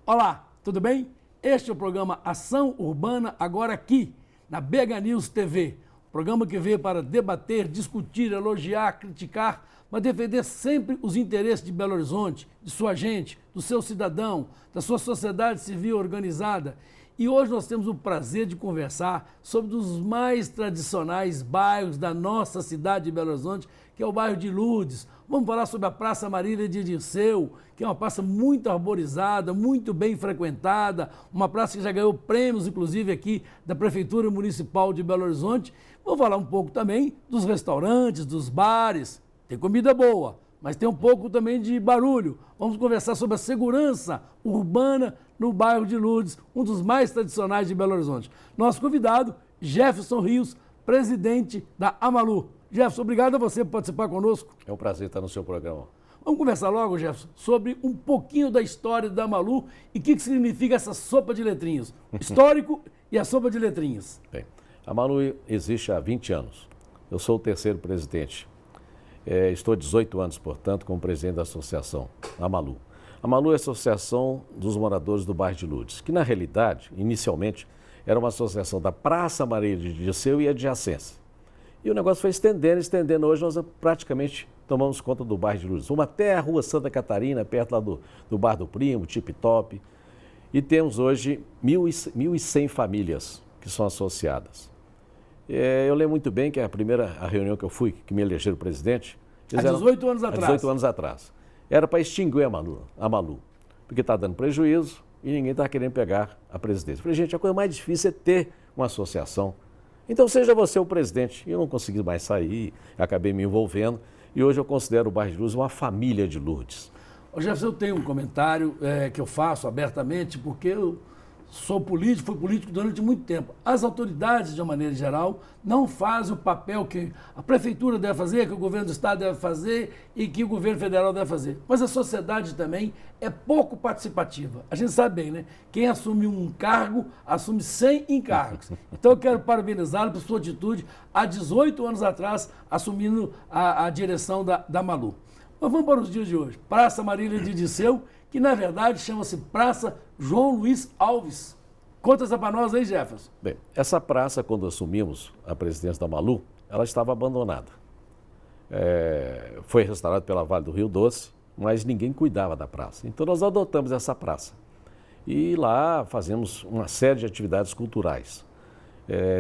Olá, tudo bem? Este é o programa Ação Urbana, agora aqui, na BH News TV. Programa que veio para debater, discutir, elogiar, criticar, mas defender sempre os interesses de Belo Horizonte, de sua gente, do seu cidadão, da sua sociedade civil organizada. E hoje nós temos o prazer de conversar sobre um dos mais tradicionais bairros da nossa cidade de Belo Horizonte, que é o bairro de Lourdes. Vamos falar sobre a Praça Marília de Dirceu, que é uma praça muito arborizada, muito bem frequentada, uma praça que já ganhou prêmios, inclusive, aqui da Prefeitura Municipal de Belo Horizonte. Vamos falar um pouco também dos restaurantes, dos bares. Tem comida boa, mas tem um pouco também de barulho. Vamos conversar sobre a segurança urbana no bairro de Lourdes, um dos mais tradicionais de Belo Horizonte. Nosso convidado, Jefferson Rios, presidente da Amalu. Jefferson, obrigado a você por participar conosco. É um prazer estar no seu programa. Vamos conversar logo, Jefferson, sobre um pouquinho da história da Amalu e o que significa essa sopa de letrinhas. Histórico e a sopa de letrinhas. Bem, a Amalu existe há 20 anos. Eu sou o terceiro presidente. Estou há 18 anos, portanto, como presidente da associação Amalu. A Amalu é a associação dos moradores do bairro de Lourdes, que na realidade, inicialmente, era uma associação da Praça Marília de Dirceu e adjacência. E o negócio foi estendendo. Hoje nós praticamente tomamos conta do bairro de Lourdes. Vamos até a rua Santa Catarina, perto lá do Bar do Primo, Tip Top. E temos hoje 1.100 famílias que são associadas. Eu lembro muito bem que a reunião que eu fui, que me elegeram presidente... Há 18 anos atrás. Há 18 anos atrás. Era para extinguir a Amalu, porque está dando prejuízo e ninguém está querendo pegar a presidência. Eu falei, gente, a coisa mais difícil é ter uma associação. Então seja você o presidente. E eu não consegui mais sair, acabei me envolvendo e hoje eu considero o bairro de Lourdes uma família de Lourdes. Ô Jefferson, eu tenho um comentário que eu faço abertamente, porque eu sou político, fui político durante muito tempo. As autoridades, de uma maneira geral, não fazem o papel que a prefeitura deve fazer, que o governo do estado deve fazer e que o governo federal deve fazer. Mas a sociedade também é pouco participativa. A gente sabe bem, né? Quem assume um cargo, assume 100 encargos. Então eu quero parabenizá-lo por sua atitude há 18 anos atrás, assumindo a direção da Amalu. Mas vamos para os dias de hoje. Praça Marília de Dirceu, que na verdade chama-se Praça João Luiz Alves. Conta essa para nós aí, Jefferson. Bem, essa praça, quando assumimos a presidência da Amalu, ela estava abandonada. Foi restaurada pela Vale do Rio Doce, mas ninguém cuidava da praça. Então nós adotamos essa praça. E lá fazemos uma série de atividades culturais.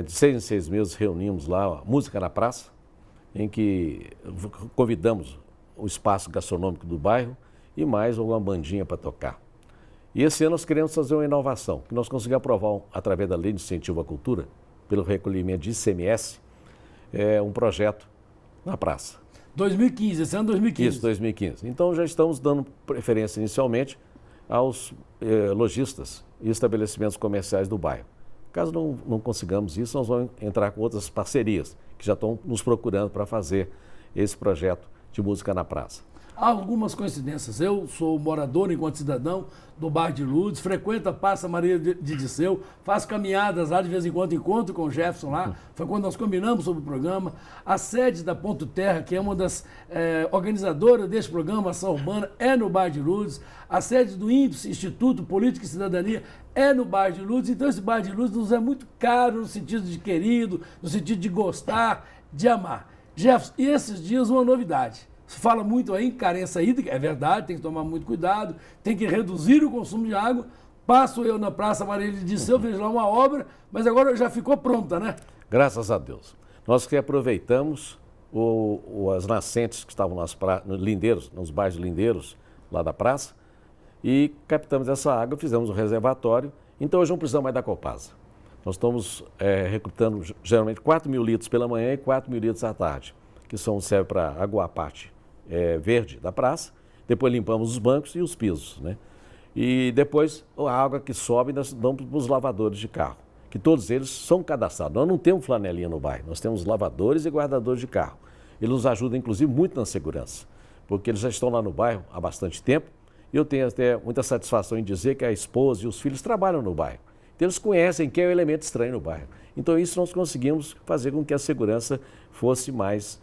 De 6 em 6 meses reunimos lá Música na Praça, em que convidamos o espaço gastronômico do bairro e mais uma bandinha para tocar. E esse ano nós queremos fazer uma inovação, que nós conseguimos aprovar, através da Lei de Incentivo à Cultura, pelo recolhimento de ICMS, um projeto na praça. 2015, esse ano 2015. Isso, 2015. Então já estamos dando preferência inicialmente aos lojistas e estabelecimentos comerciais do bairro. Caso não consigamos isso, nós vamos entrar com outras parcerias, que já estão nos procurando para fazer esse projeto de música na praça. Há algumas coincidências. Eu sou morador, enquanto cidadão, do bairro de Lourdes, frequento a Praça Marília de Dirceu, faço caminhadas lá de vez em quando, encontro com o Jefferson lá, foi quando nós combinamos sobre o programa. A sede da Ponto Terra, que é uma das organizadoras deste programa, Ação Urbana, é no bairro de Lourdes. A sede do INPE, Instituto Política e Cidadania, é no bairro de Lourdes. Então esse bairro de Lourdes nos é muito caro no sentido de querido, no sentido de gostar, de amar. Jefferson, e esses dias uma novidade. Se fala muito aí em carência hídrica, é verdade, tem que tomar muito cuidado, tem que reduzir o consumo de água. Passo eu na Praça Marília de Dirceu, vejo lá uma obra, mas agora já ficou pronta, né? Graças a Deus. Nós que aproveitamos as nascentes que estavam nos bairros lindeiros lá da praça e captamos essa água, fizemos um reservatório, então hoje não precisamos mais da Copasa. Nós estamos recrutando geralmente 4.000 litros pela manhã e 4.000 litros à tarde, que servem para aguar a parte verde da praça, depois limpamos os bancos e os pisos, né? E depois a água que sobe nós damos para os lavadores de carro, que todos eles são cadastrados. Nós não temos flanelinha no bairro, nós temos lavadores e guardadores de carro. Eles nos ajudam inclusive muito na segurança, porque eles já estão lá no bairro há bastante tempo e eu tenho até muita satisfação em dizer que a esposa e os filhos trabalham no bairro. Então eles conhecem quem é o elemento estranho no bairro. Então isso nós conseguimos fazer com que a segurança fosse mais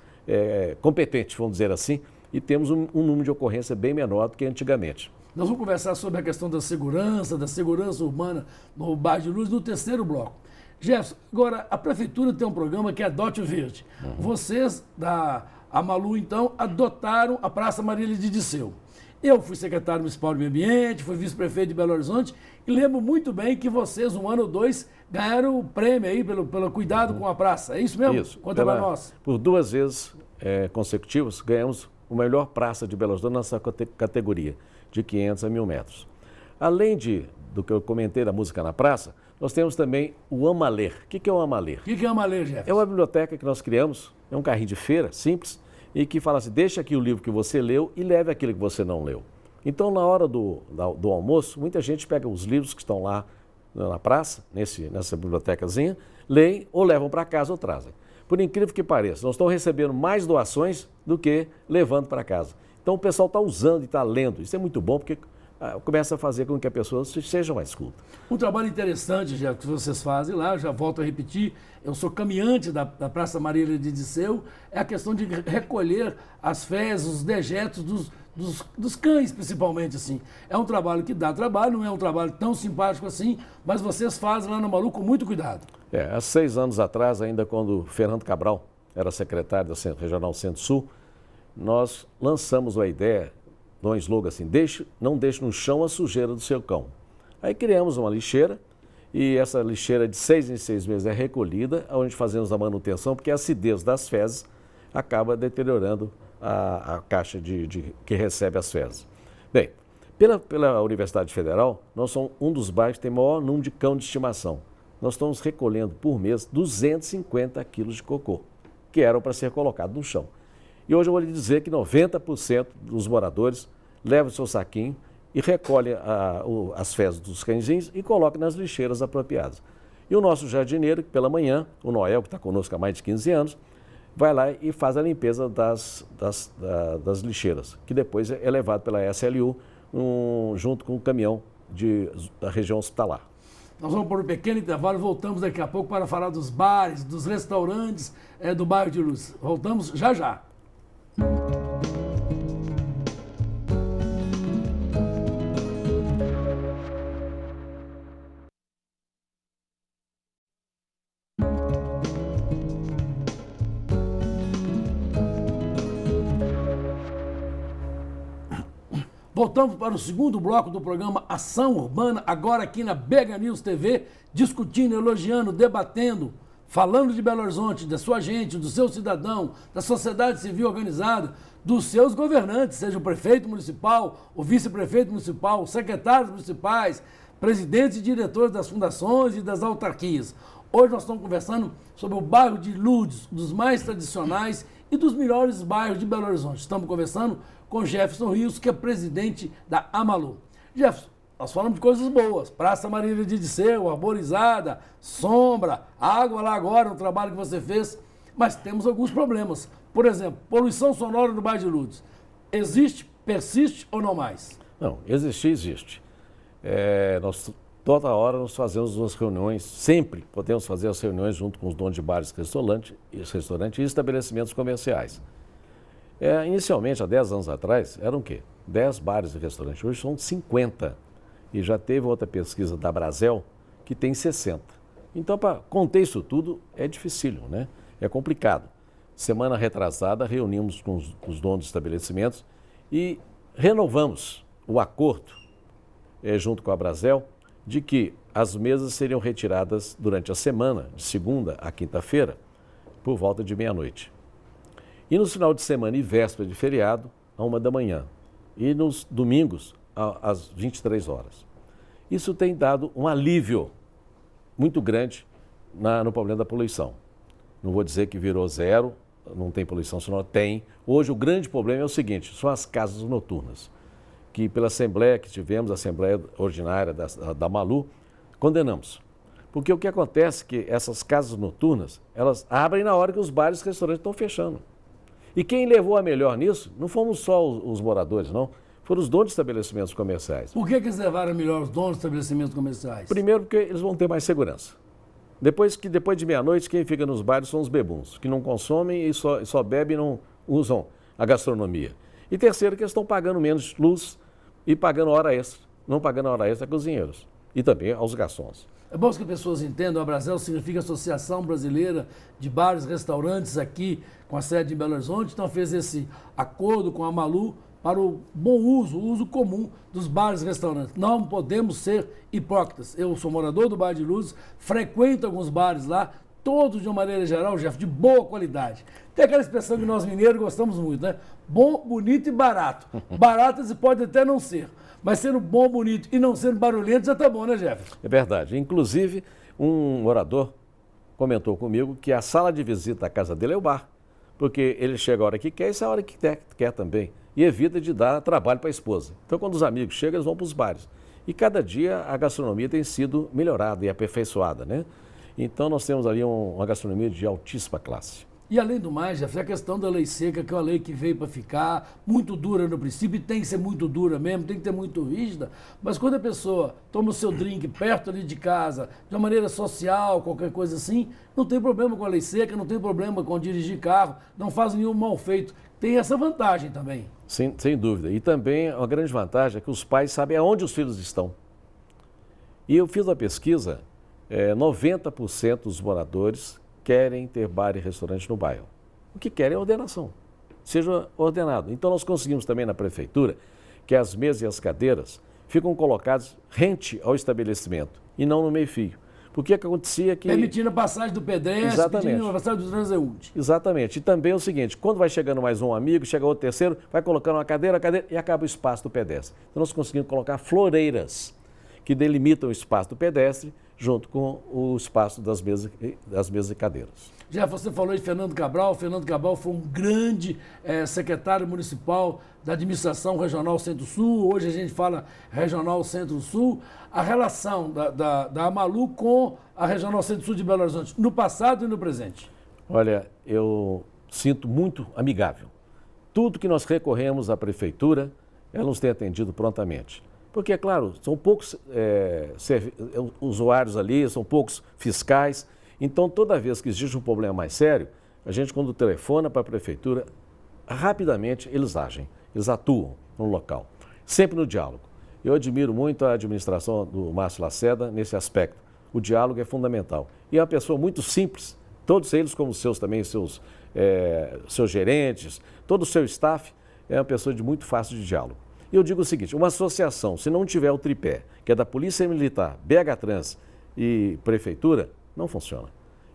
competente, vamos dizer assim, e temos um número de ocorrência bem menor do que antigamente. Nós vamos conversar sobre a questão da segurança urbana no bairro de Lourdes, no terceiro bloco. Jefferson, agora, a prefeitura tem um programa que é Adote o Verde. Vocês, da Amalu, então, adotaram a Praça Marília de Disseu. Eu fui secretário municipal de meio ambiente, fui vice-prefeito de Belo Horizonte e lembro muito bem que vocês, um ano ou dois, ganharam o prêmio aí pelo cuidado com a praça. É isso mesmo? Isso. Conta para nós. Por 2 vezes consecutivas, ganhamos o melhor praça de Belo Horizonte nessa categoria, de 500 a 1.000 metros. Além do que eu comentei da música na praça, nós temos também o Amaler. O que é o Amaler? O que é o Amaler, Jefferson? É uma biblioteca que nós criamos, é um carrinho de feira, simples, e que fala assim, deixa aqui o livro que você leu e leve aquele que você não leu. Então, na hora do almoço, muita gente pega os livros que estão lá na praça, nessa bibliotecazinha, leem ou levam para casa ou trazem. Por incrível que pareça, nós estamos recebendo mais doações do que levando para casa. Então, o pessoal está usando e está lendo. Isso é muito bom, porque começa a fazer com que a pessoa seja mais culta. Um trabalho interessante, já que vocês fazem lá, já volto a repetir, eu sou caminhante da Praça Marília de Disseu, é a questão de recolher as fezes, os dejetos dos cães, principalmente, assim. É um trabalho que dá trabalho, não é um trabalho tão simpático assim, mas vocês fazem lá no Amalu com muito cuidado. Há 6 anos atrás, ainda quando Fernando Cabral era secretário da Regional Centro-Sul, nós lançamos a ideia, um slogan assim, não deixe no chão a sujeira do seu cão. Aí criamos uma lixeira e essa lixeira de 6 em 6 meses é recolhida, onde fazemos a manutenção, porque a acidez das fezes acaba deteriorando a caixa que recebe as fezes. Bem, pela Universidade Federal, nós somos um dos bairros que tem maior número de cão de estimação. Nós estamos recolhendo por mês 250 quilos de cocô, que eram para ser colocado no chão. E hoje eu vou lhe dizer que 90% dos moradores levam o seu saquinho e recolhem as fezes dos cãezinhos e colocam nas lixeiras apropriadas. E o nosso jardineiro, que pela manhã, o Noel, que está conosco há mais de 15 anos, vai lá e faz a limpeza das lixeiras, que depois é levado pela SLU junto com o caminhão da região hospitalar. Nós vamos por um pequeno intervalo e voltamos daqui a pouco para falar dos bares, dos restaurantes do bairro de Lourdes. Voltamos já já. Voltamos para o segundo bloco do programa Ação Urbana, agora aqui na Bega News TV, discutindo, elogiando, debatendo, falando de Belo Horizonte, da sua gente, do seu cidadão, da sociedade civil organizada, dos seus governantes, seja o prefeito municipal, o vice-prefeito municipal, os secretários municipais, presidentes e diretores das fundações e das autarquias. Hoje nós estamos conversando sobre o bairro de Lourdes, dos mais tradicionais e dos melhores bairros de Belo Horizonte. Estamos conversando com Jefferson Rios, que é presidente da Amalu. Jefferson, nós falamos de coisas boas, Praça Marília de Disseu, arborizada, sombra, água lá agora, um trabalho que você fez, mas temos alguns problemas. Por exemplo, poluição sonora no bairro de Lourdes. Existe, persiste ou não mais? Não, existe. Toda hora nós fazemos umas reuniões, sempre podemos fazer as reuniões junto com os donos de bares restaurantes e estabelecimentos comerciais. Inicialmente, há 10 anos atrás, eram o quê? 10 bares e restaurantes. Hoje são 50. E já teve outra pesquisa da Brasel que tem 60. Então, para conter isso tudo, é dificílimo, né? É complicado. Semana retrasada, reunimos com os donos de estabelecimentos e renovamos o acordo, junto com a Brasel, de que as mesas seriam retiradas durante a semana, de segunda a quinta-feira, por volta de meia-noite. E nos final de semana e véspera de feriado, à 1h. E nos domingos, às 23 horas. Isso tem dado um alívio muito grande no problema da poluição. Não vou dizer que virou zero, não tem poluição sonora, tem. Hoje o grande problema é o seguinte, são as casas noturnas, que pela Assembleia que tivemos, a Assembleia Ordinária da Amalu, condenamos. Porque o que acontece é que essas casas noturnas, elas abrem na hora que os bares e restaurantes estão fechando. E quem levou a melhor nisso não fomos só os moradores, não. Foram os donos de estabelecimentos comerciais. Por que eles levaram a melhor os donos de estabelecimentos comerciais? Primeiro porque eles vão ter mais segurança. Depois de meia-noite, quem fica nos bares são os bebuns, que não consomem e só bebem e não usam a gastronomia. E terceiro, que eles estão pagando menos luz, e pagando hora extra. Não pagando hora extra a cozinheiros e também aos garçons. É bom que as pessoas entendam, a Brasel significa Associação Brasileira de Bares e Restaurantes aqui, com a sede em Belo Horizonte, então fez esse acordo com a Amalu para o bom uso, o uso comum dos bares e restaurantes. Não podemos ser hipócritas. Eu sou morador do Bairro de Luz, frequento alguns bares lá, todos de uma maneira geral, Jeff, de boa qualidade. Tem aquela expressão que nós mineiros gostamos muito, né? Bom, bonito e barato. Barato se pode até não ser, mas sendo bom, bonito e não sendo barulhento já tá bom, né, Jeff? É verdade. Inclusive, um morador comentou comigo que a sala de visita da casa dele é o bar, porque ele chega a hora que quer e sai a hora que quer também. E evita de dar trabalho para a esposa. Então, quando os amigos chegam, eles vão para os bares. E cada dia a gastronomia tem sido melhorada e aperfeiçoada, né? Então, nós temos ali uma gastronomia de altíssima classe. E além do mais, Jeff, a questão da lei seca, que é uma lei que veio para ficar, muito dura no princípio, e tem que ser muito dura mesmo, tem que ter muito rígida, mas quando a pessoa toma o seu drink perto ali de casa, de uma maneira social, qualquer coisa assim, não tem problema com a lei seca, não tem problema com dirigir carro, não faz nenhum mal feito. Tem essa vantagem também. Sim, sem dúvida. E também uma grande vantagem é que os pais sabem aonde os filhos estão. E eu fiz uma pesquisa, 90% dos moradores querem ter bar e restaurante no bairro. O que querem é ordenação, seja ordenado. Então nós conseguimos também na prefeitura que as mesas e as cadeiras ficam colocadas rente ao estabelecimento e não no meio-fio. Porque que acontecia que... Permitindo a passagem do pedestre, permitindo a passagem do transeunte. Exatamente. E também é o seguinte, quando vai chegando mais um amigo, chega outro terceiro, vai colocando uma cadeira e acaba o espaço do pedestre. Então nós conseguimos colocar floreiras que delimitam o espaço do pedestre junto com o espaço das mesas e cadeiras. Já você falou de Fernando Cabral. Fernando Cabral foi um grande secretário municipal da administração regional Centro-Sul. Hoje a gente fala regional Centro-Sul. A relação da Amalu com a regional Centro-Sul de Belo Horizonte, no passado e no presente? Olha, eu sinto muito amigável. Tudo que nós recorremos à prefeitura, ela nos tem atendido prontamente. Porque, é claro, são poucos usuários ali, são poucos fiscais. Então, toda vez que existe um problema mais sério, a gente, quando telefona para a prefeitura, rapidamente eles agem, eles atuam no local, sempre no diálogo. Eu admiro muito a administração do Márcio Lacerda nesse aspecto. O diálogo é fundamental. E é uma pessoa muito simples, todos eles, como seus também, seus gerentes, todo o seu staff, é uma pessoa de muito fácil de diálogo. E eu digo o seguinte, uma associação, se não tiver o tripé, que é da Polícia Militar, BH Trans e Prefeitura, não funciona.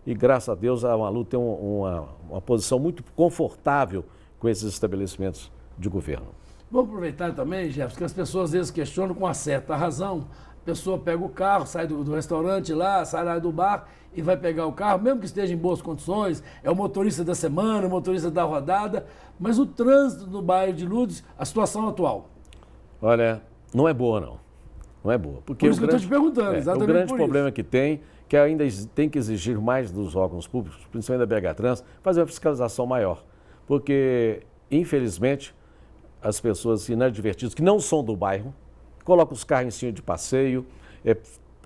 E graças a Deus a Amalu tem uma posição muito confortável com esses estabelecimentos de governo. Vamos aproveitar também, Jefferson, que as pessoas às vezes questionam com uma certa razão. A pessoa pega o carro, sai do restaurante lá, sai lá do bar e vai pegar o carro, mesmo que esteja em boas condições, é o motorista da semana, o motorista da rodada, mas o trânsito no bairro de Lourdes, a situação atual. Olha, não é boa não, não é boa. Porque por isso que eu estou te perguntando, exatamente o grande por problema isso. que tem, que ainda tem que exigir mais dos órgãos públicos, principalmente da BH Trans, fazer uma fiscalização maior. Porque, infelizmente, as pessoas inadvertidas, que não são do bairro, colocam os carros em cima de passeio,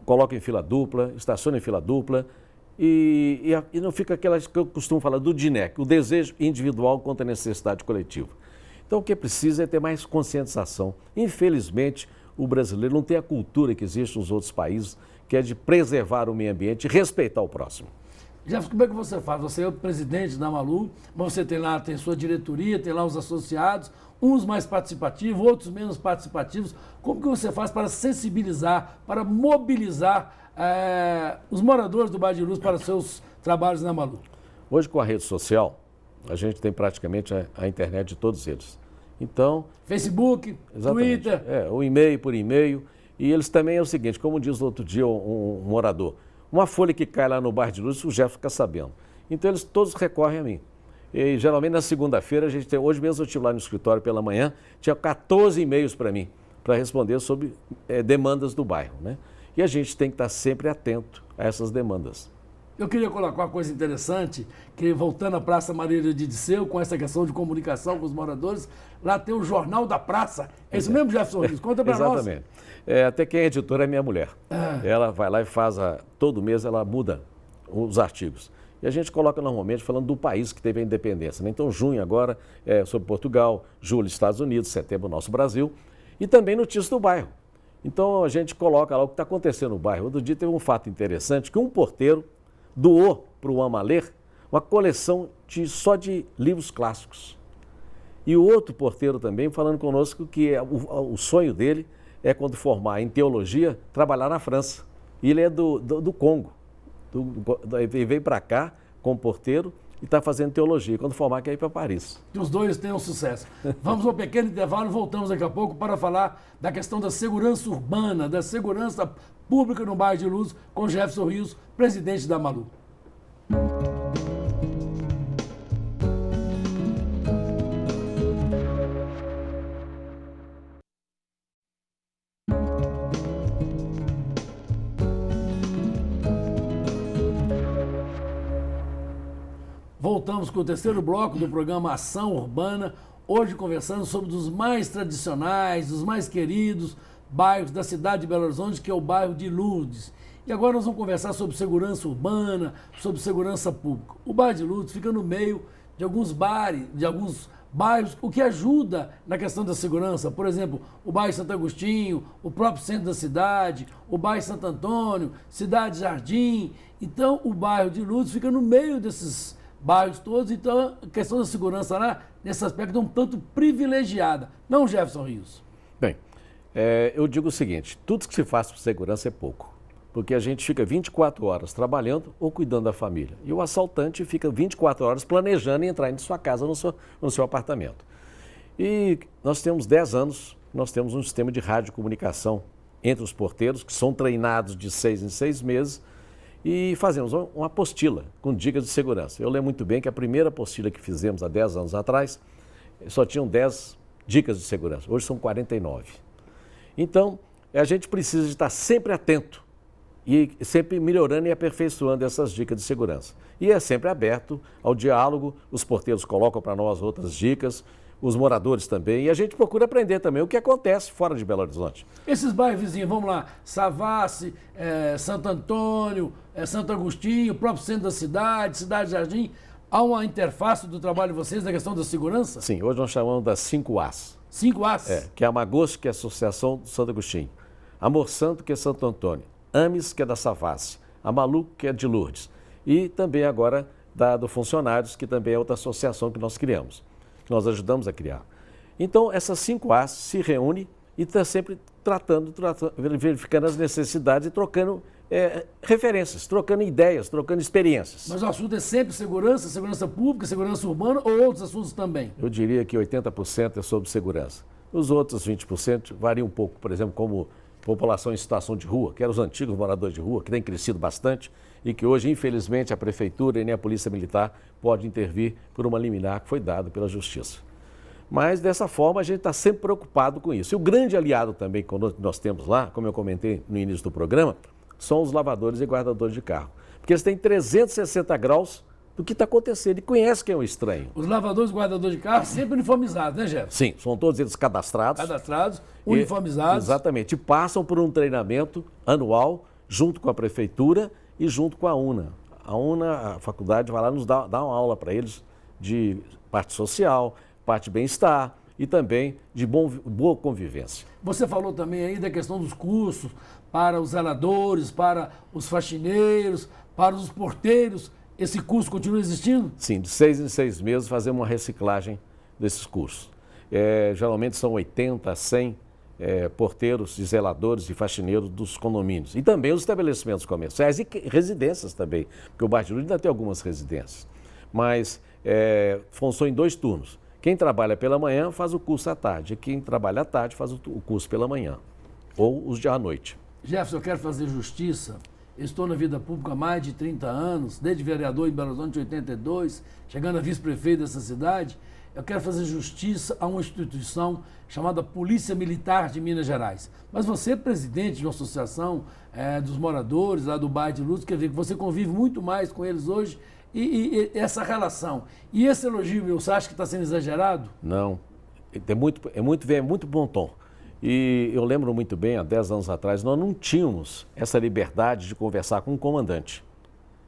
colocam em fila dupla, estacionam em fila dupla, e não fica aquela que eu costumo falar do DINEC, o desejo individual contra a necessidade coletiva. Então, o que é preciso é ter mais conscientização. Infelizmente, o brasileiro não tem a cultura que existe nos outros países, que é de preservar o meio ambiente e respeitar o próximo. Jefferson, como é que você faz? Você é o presidente da Amalu, mas você tem sua diretoria, tem lá os associados, uns mais participativos, outros menos participativos. Como que você faz para sensibilizar, para mobilizar os moradores do Bairro de Luz para seus trabalhos na Amalu? Hoje, com a rede social, a gente tem praticamente a internet de todos eles. Então... Facebook, exatamente, Twitter... o e-mail por e-mail. E eles também é o seguinte, como diz outro dia um morador, uma folha que cai lá no Bairro de Luz, o Jefferson fica sabendo. Então eles todos recorrem a mim. E geralmente na segunda-feira, hoje mesmo eu estive lá no escritório pela manhã, tinha 14 e-mails para mim, para responder sobre demandas do bairro, né? E a gente tem que estar sempre atento a essas demandas. Eu queria colocar uma coisa interessante, que voltando à Praça Maria de Disseu, com essa questão de comunicação com os moradores, lá tem o Jornal da Praça. É isso mesmo, Jefferson? Conta para nós. Exatamente. Até quem é editora é minha mulher. Ela vai lá e todo mês ela muda os artigos. E a gente coloca normalmente falando do país que teve a independência, né? Então, junho agora é sobre Portugal, julho, Estados Unidos, setembro, nosso Brasil. e também notícias do bairro. Então a gente coloca lá o que está acontecendo no bairro. Outro dia teve um fato interessante que um porteiro doou para o Ama Ler uma coleção só de livros clássicos. E o outro porteiro também falando conosco que o sonho dele é, quando formar em teologia, trabalhar na França. E ele é do Congo. Ele veio para cá como porteiro e está fazendo teologia. Quando formar, quer ir para Paris. Que os dois tenham sucesso. Vamos ao pequeno intervalo e voltamos daqui a pouco para falar da questão da segurança urbana, da segurança pública no bairro de Luz, com Jefferson Rios, presidente da Amalu. Voltamos com o terceiro bloco do programa Ação Urbana, hoje conversando sobre os mais tradicionais, os mais queridos bairros da cidade de Belo Horizonte, que é o bairro de Lourdes. E agora nós vamos conversar sobre segurança urbana, sobre segurança pública. O bairro de Lourdes fica no meio de alguns bairros, o que ajuda na questão da segurança. Por exemplo, o bairro Santo Agostinho, o próprio centro da cidade, o bairro Santo Antônio, Cidade Jardim. Então, o bairro de Lourdes fica no meio desses bairros todos, então a questão da segurança lá, nesse aspecto, é um tanto privilegiada. Não, Jefferson Rios? Bem, eu digo o seguinte, tudo que se faz por segurança é pouco, porque a gente fica 24 horas trabalhando ou cuidando da família, e o assaltante fica 24 horas planejando entrar em sua casa, no seu apartamento. E nós temos 10 anos, nós temos um sistema de radiocomunicação entre os porteiros, que são treinados de 6 em 6 meses, e fazemos uma apostila com dicas de segurança. Eu lembro muito bem que a primeira apostila que fizemos há 10 anos atrás, só tinham 10 dicas de segurança. Hoje são 49. Então, a gente precisa de estar sempre atento e sempre melhorando e aperfeiçoando essas dicas de segurança. E é sempre aberto ao diálogo, os porteiros colocam para nós outras dicas, os moradores também, e a gente procura aprender também o que acontece fora de Belo Horizonte. Esses bairros vizinhos, vamos lá, Savassi, Santo Antônio, Santo Agostinho, o próprio centro da cidade, Cidade Jardim, há uma interface do trabalho de vocês na questão da segurança? Sim, hoje nós chamamos das 5 As. 5 As? Que é a Magosto, que é a Associação do Santo Agostinho, Amor Santo, que é Santo Antônio, Ames, que é da Savassi, Amalu, que é de Lourdes, e também agora do Funcionários, que também é outra associação que nós criamos, que nós ajudamos a criar. Então, essas 5 As se reúnem e estão sempre verificando as necessidades e trocando referências, trocando ideias, trocando experiências. Mas o assunto é sempre segurança, segurança pública, segurança urbana ou outros assuntos também? Eu diria que 80% é sobre segurança. Os outros 20% variam um pouco, por exemplo, como população em situação de rua, que eram os antigos moradores de rua, que têm crescido bastante e que hoje, infelizmente, a Prefeitura e nem a Polícia Militar pode intervir por uma liminar que foi dada pela Justiça. Mas, dessa forma, a gente está sempre preocupado com isso. E o grande aliado também que nós temos lá, como eu comentei no início do programa, são os lavadores e guardadores de carro. Porque eles têm 360 graus do que está acontecendo e conhecem quem é o estranho. Os lavadores e guardadores de carro sempre uniformizados, né, Jefferson? Sim, são todos eles cadastrados. Cadastrados, uniformizados. Exatamente, e passam por um treinamento anual junto com a Prefeitura e junto com a UNA. A UNA, a faculdade, vai lá nos dá uma aula para eles de parte social, parte de bem-estar e também de boa convivência. Você falou também aí da questão dos cursos para os zeladores, para os faxineiros, para os porteiros. Esse curso continua existindo? Sim, de 6 em 6 meses fazemos uma reciclagem desses cursos. Geralmente são 80 a 100 porteiros e zeladores e faxineiros dos condomínios. E também os estabelecimentos comerciais e residências também, porque o bairro de Lourdes ainda tem algumas residências. Mas funciona em 2 turnos. Quem trabalha pela manhã faz o curso à tarde, e quem trabalha à tarde faz o curso pela manhã, ou os dias à noite. Jefferson, eu quero fazer justiça. Estou na vida pública há mais de 30 anos, desde vereador em Belo Horizonte em 82, chegando a vice-prefeito dessa cidade. Eu quero fazer justiça a uma instituição chamada Polícia Militar de Minas Gerais. Mas você é presidente de uma associação dos moradores lá do bairro de Lourdes, quer dizer que você convive muito mais com eles hoje e essa relação. E esse elogio meu, você acha que está sendo exagerado? Não, é muito bom tom. E eu lembro muito bem, há 10 anos atrás, nós não tínhamos essa liberdade de conversar com um comandante.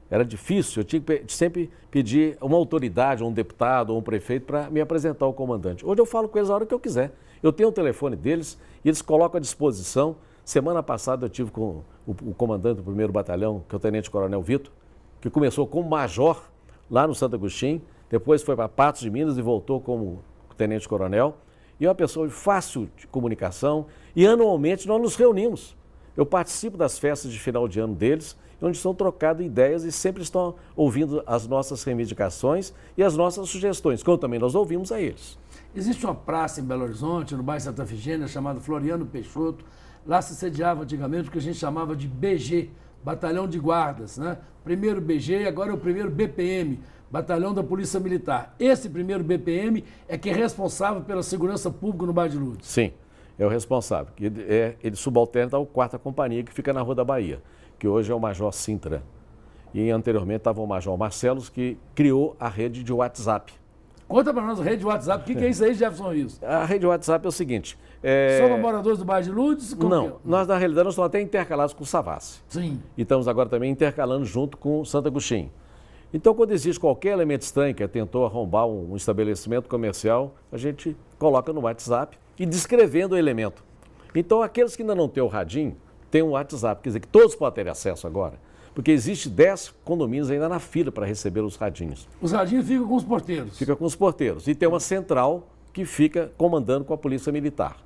Era difícil, eu tinha que sempre pedir uma autoridade, um deputado ou um prefeito para me apresentar ao comandante. Hoje eu falo com eles a hora que eu quiser. Eu tenho o telefone deles e eles colocam à disposição. Semana passada eu tive com o comandante do 1º Batalhão, que é o Tenente Coronel Vitor, que começou como major lá no Santo Agostinho, depois foi para Patos de Minas e voltou como Tenente Coronel. E é uma pessoa de fácil de comunicação e anualmente nós nos reunimos. Eu participo das festas de final de ano deles, onde estão trocando ideias e sempre estão ouvindo as nossas reivindicações e as nossas sugestões, como também nós ouvimos a eles. Existe uma praça em Belo Horizonte, no bairro Santa Efigênia, chamada Floriano Peixoto. Lá se sediava antigamente o que a gente chamava de BG, Batalhão de Guardas, né? Primeiro BG e agora é o primeiro BPM, Batalhão da Polícia Militar. Esse primeiro BPM é que é responsável pela segurança pública no bairro de Lourdes. Sim, é o responsável. Ele subalterna ao 4ª Companhia, que fica na Rua da Bahia, que hoje é o Major Sintra. E anteriormente estava o Major Marcelos, que criou a rede de WhatsApp. Conta para nós a rede de WhatsApp. O que é isso aí, Jefferson Rios? A rede de WhatsApp é o seguinte... São moradores do bairro de Lourdes? Não, nós na realidade nós estamos até intercalados com o Savassi. Sim. E estamos agora também intercalando junto com o Santo Agostinho. Então, quando existe qualquer elemento estranho que tentou arrombar um estabelecimento comercial, a gente coloca no WhatsApp e descrevendo o elemento. Então, aqueles que ainda não têm o radinho, têm um WhatsApp, quer dizer que todos podem ter acesso agora. Porque existe 10 condomínios ainda na fila para receber os radinhos. Os radinhos ficam com os porteiros? Fica com os porteiros. E tem uma central que fica comandando com a Polícia Militar.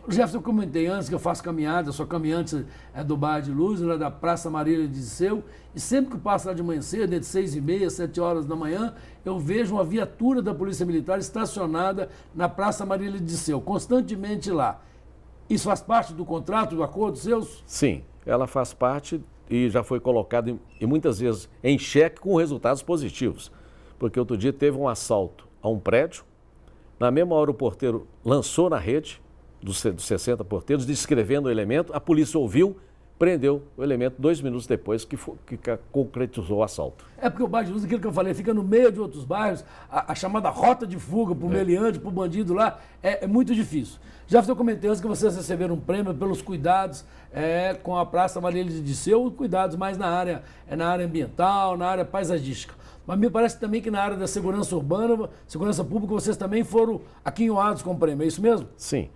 Jefferson, eu comentei antes que eu faço caminhada, sou caminhante do bairro de Luz, lá da Praça Marília de Disseu, e sempre que eu passo lá de manhã cedo, entre 6h30, 7 horas da manhã, eu vejo uma viatura da Polícia Militar estacionada na Praça Marília de Disseu, constantemente lá. Isso faz parte do contrato, do acordo seus? Sim, ela faz parte e já foi colocada e muitas vezes em xeque com resultados positivos. Porque outro dia teve um assalto a um prédio, na mesma hora o porteiro lançou na rede, dos 60 porteiros, descrevendo o elemento, a polícia ouviu, prendeu o elemento 2 minutos depois que concretizou o assalto. É porque o bairro de Luz, aquilo que eu falei, fica no meio de outros bairros, a chamada rota de fuga para o meliante, para o bandido lá, é muito difícil. Já eu comentei antes que vocês receberam um prêmio pelos cuidados com a Praça Marília de Disseu, cuidados mais na área ambiental, na área paisagística. Mas me parece também que na área da segurança urbana, segurança pública, vocês também foram aquinhoados com o prêmio, é isso mesmo? Sim.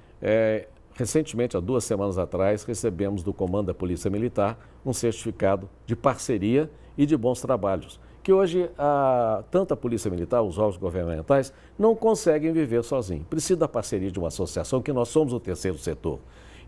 Recentemente, há 2 semanas atrás, recebemos do Comando da Polícia Militar um certificado de parceria e de bons trabalhos, que hoje tanto a Polícia Militar, os órgãos governamentais, não conseguem viver sozinhos. Precisa da parceria de uma associação, que nós somos o 3º setor.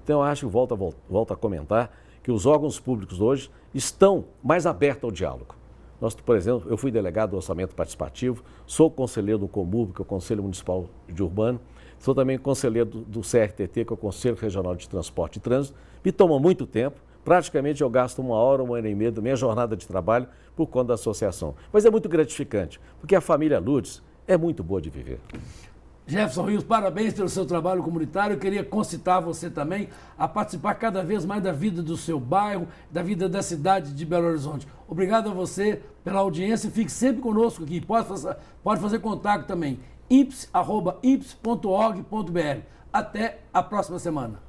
Então, eu acho que volto a comentar que os órgãos públicos hoje estão mais abertos ao diálogo. Nós, por exemplo, eu fui delegado do Orçamento Participativo, sou conselheiro do Comub, que é o Conselho Municipal de Urbano, sou também conselheiro do CRTT, que é o Conselho Regional de Transporte e Trânsito. Me toma muito tempo, praticamente eu gasto 1 hora, 1 hora e meia da minha jornada de trabalho por conta da associação. Mas é muito gratificante, porque a família Lourdes é muito boa de viver. Jefferson Rios, parabéns pelo seu trabalho comunitário. Eu queria concitar você também a participar cada vez mais da vida do seu bairro, da vida da cidade de Belo Horizonte. Obrigado a você pela audiência e fique sempre conosco aqui. Pode fazer contato também. ips@ips.org.br. Até a próxima semana.